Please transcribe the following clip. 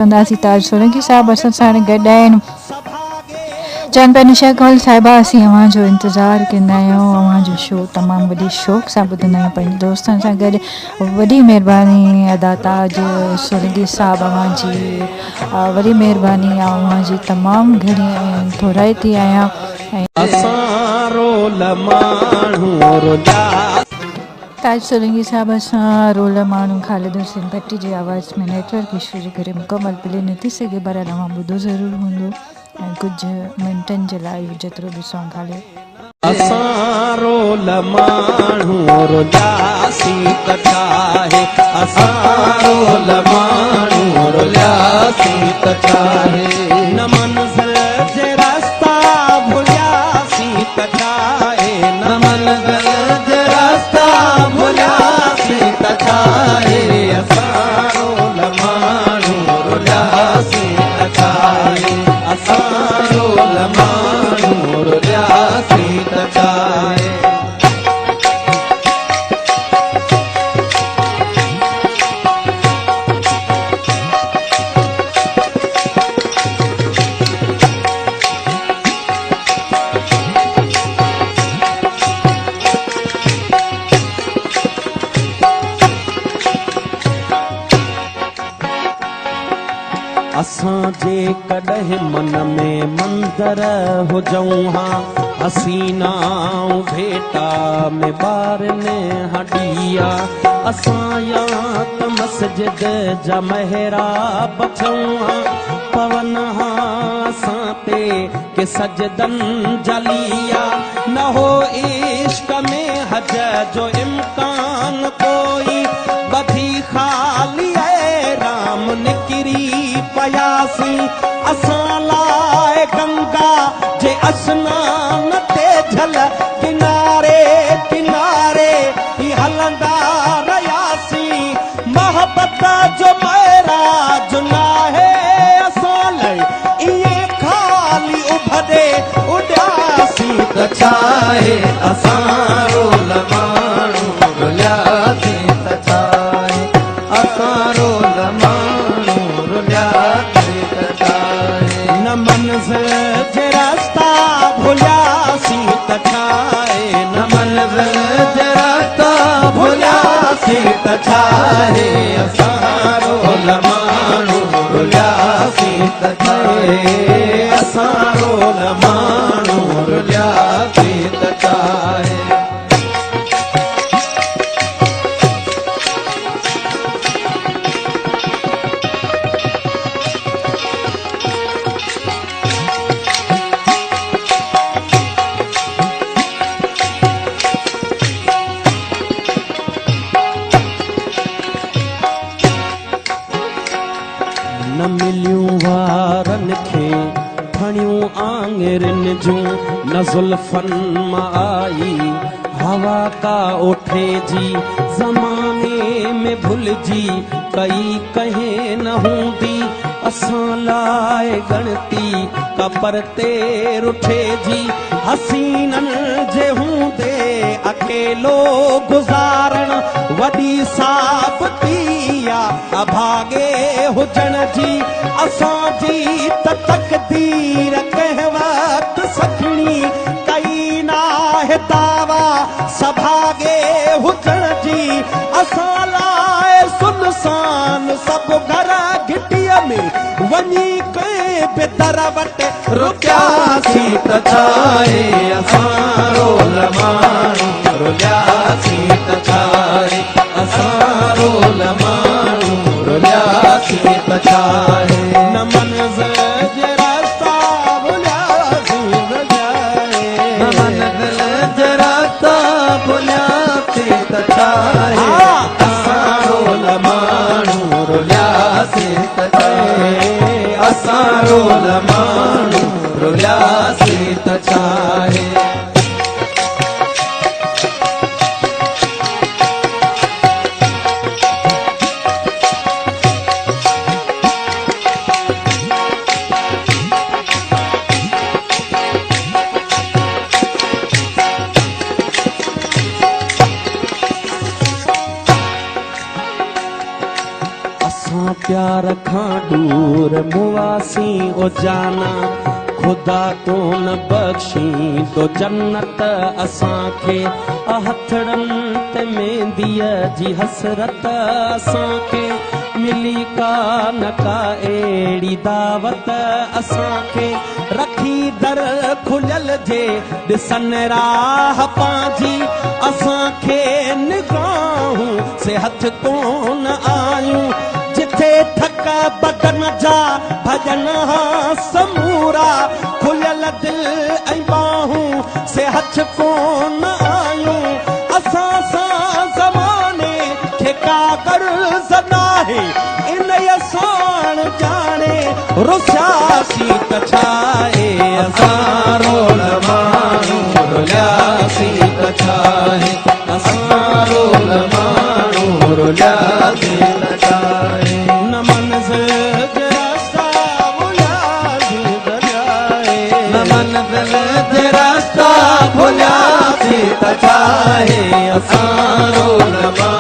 कंदासीं ताज सोलंकी साहब असां साण गॾु आहिनि। चवनि पिया निशा कौल साहिबा असीं अव्हांजो इंतज़ारु कंदा आहियूं, अव्हांजो शो तमामु वॾे शौक़ सां ॿुधंदा आहियूं पंहिंजे दोस्तनि सां गॾु। वॾी महिरबानी अदा ताज सोलंकी साहब, अव्हांजी वॾी महिरबानी, अव्हांजी तमामु घणी थोराई थी आहियां। ताज सोलंकी साहब असां रोल माण्हू ख़ालिद हुसैन भट्टी जी आवाज़ में नेटवर्क इशू जे करे मुकमल प्ले न थी सघे, पर तव्हां ॿुधो ज़रूरु हूंदो ऐं कुझु मिंटनि जे लाइ जेतिरो बि सॉन्ग हले। असां रोल माण्हू रुलियासीं त छाहे, असां रोल माण्हू रुलियासीं त छाहे, न मंज़िल जे रस्ता भुलियासीं त छाहे, न मंज़िल जे रस्ता भुलियासीं त छाहे, असां रोल माण्हू रुलियासीं त छाहे, असां रोल माण्हू रुलियासीं त छाहे। असां जे कॾहिं मन में मंदर हुजऊं हा, हसीनाऊं भेटा में ॿारनि हॾिया, असां या त मस्जिद जा महराब छऊं हा, पवन हा असां ते के सजदनि जलिया, न हो इश्क में हज जो इम्कान कोई, बधी ख़ाली राम निकिरी पयासी, असां लाइ गंगा जे अस्नान ते झल किनारे किनारे ही हलंदा रहियासीं, मोहब्बत जो महराज नाहे असां लाइ, इएं ख़ाली उभरे उॾियासीं त छाहे, असां रोल माण्हू रुलियासीं त छाहे, असां रोल माण्हू रुलियासीं त छाहे, न मंज़िल जे रस्ता भुलियासीं त छाहे, न मंज़िल जे रस्ता भुलियासीं त छाहे, असां रोल माण्हू रुलियासीं त छाहे, असां रोल माण्हू रुलियासीं त छाहे। न मिलियूं वारनि खे खणियूं आङिरिन जूं, न ज़ुल्फ़नि मां आई हवा का ओठे जी, ज़माने में भुलिजी कई कहीं न हूंदी, असां लाइ गणती का परते रुठे जी, हसीननि जे हूंदे अकेलो गुज़ारण वॾी साबिती अभागे हुजण जी, असांजी त तक़दीर कंहिं वक़्तु सखणी कई नाहे दावा सभागे हुजण जी, असां लाइ सुनसान सभु घर घिटीअ में वञी कंहिं बि दर वटि रुकियासीं त छाहे, असां रोल माण्हू रुलियासीं त छाहे, असां रोल माण्हू रुलियासीं त छाहे, न मंज़िल जे रस्ता भुलियासीं त छाहे, न मंज़िल जे रस्ता भुलियासीं त छाहे, असां रोल माण्हू रुलियासीं त छाहे, असां रोल माण्हू रुलियासीं त छाहे। प्यार खां दूर दूर मुआसी ओ जाना खुदा तो न बख्शी तो जन्नत असांखे हथड़नि ते मेंदीअ जी हसरत असांखे मिली का न का अहिड़ी दावत असांखे रखी दर खुलियल जे ॾिसनि राह पंहिंजी असांखे निगाहूं से हथ कोन आयूं जिथे ठक बदन जा भजन समूरा खुलियल दिल ऐं बाहूं से हथ कोन आयूं असां सां ज़माने खे का गर्ज़ नाहे इन असां ॼाणे रुसियासी त छाहे असां रोल माण्हू रुलियासी त छाहे असां रोल माण्हू रुलियासी त छाहे न मंज़िल जे रास्ता भुलियासी त छाहे न मंज़िल जे रास्ता भुलियासी त छाहे असां रोल माण्हू